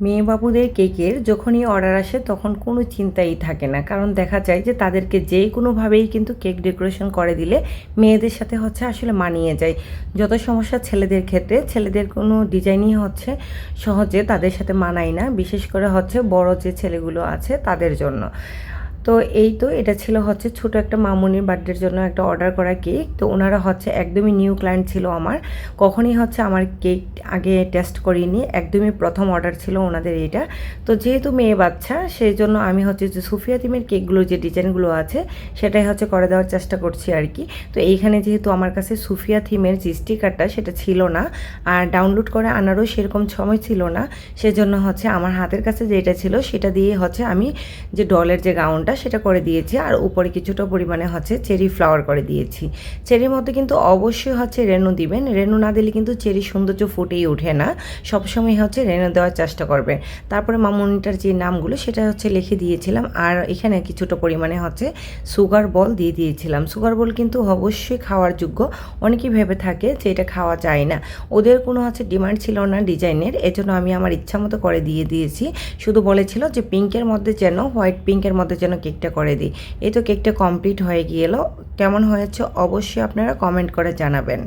মেয়ে বাবুদের কেকের যখনই অর্ডার আসে তখন কোনো চিন্তাই থাকে না, কারণ দেখা যায় যে তাদেরকে যে কোনোভাবেই কিন্তু কেক ডেকোরেশন করে দিলে মেয়েদের সাথে আসলে মানিয়ে যায়। যত সমস্যা ছেলেদের ক্ষেত্রে, ছেলেদের কোনো ডিজাইনই সহজে তাদের সাথে মানায় না, বিশেষ করে বড় যে ছেলেগুলো আছে তাদের জন্য। তো এই তো এটা ছিল ছোট একটা মামুনির বার্থডের জন্য একটা অর্ডার করা কেক। তো ওনারা একদমই নিউ ক্লায়েন্ট ছিল আমার, কখনই আমার কেক আগে টেস্ট করিনি, একদমই প্রথম অর্ডার ছিল ওনাদের এটা। তো যেহেতু মেয়ে বাচ্চা সেই জন্য আমি যে সুফিয়া থিমের কেকগুলো যে ডিজাইনগুলো আছে সেটাই করে দেওয়ার চেষ্টা করছি আর কি। তো এইখানে যেহেতু আমার কাছে সুফিয়া থিমের যে স্টিকারটা সেটা ছিল না, আর ডাউনলোড করে আনারও সেরকম সময় ছিল না, সেজন্য আমার হাতের কাছে যেটা ছিল সেটা দিয়ে আমি যে ডলের যে গাউনটা সেটা করে দিয়েছি, আর উপরে কিছুটা পরিমাণে চেরি ফ্লাওয়ার করে দিয়েছি। চেরির মধ্যে কিন্তু অবশ্যই রেনু দিবেন, রেনু না দিলে কিন্তু চেরি সৌন্দর্য ফুটেই ওঠে না, সবসময় রেনু দেওয়ার চেষ্টা করবেন। তারপরে মামুনিটার যে নামগুলো সেটা লিখে দিয়েছিলাম, আর এখানে কিছুটা পরিমাণে সুগার বল দিয়ে দিয়েছিলাম। সুগার বল কিন্তু অবশ্যই খাওয়ার যোগ্য, অনেকেই ভেবে থাকে যে এটা খাওয়া যায় না, ওদের কোনো ডিমান্ড ছিল না ডিজাইনের, এজন্য আমি আমার ইচ্ছা মতো করে দিয়েছি। শুধু বলেছিল যে পিঙ্কের মধ্যে যেন, হোয়াইট পিঙ্কের মধ্যে যেন কেকটা করে দিই। এই তো কেকটা কমপ্লিট হয়ে গেল, কেমন হয়েছে অবশ্যই আপনারা কমেন্ট করে জানাবেন।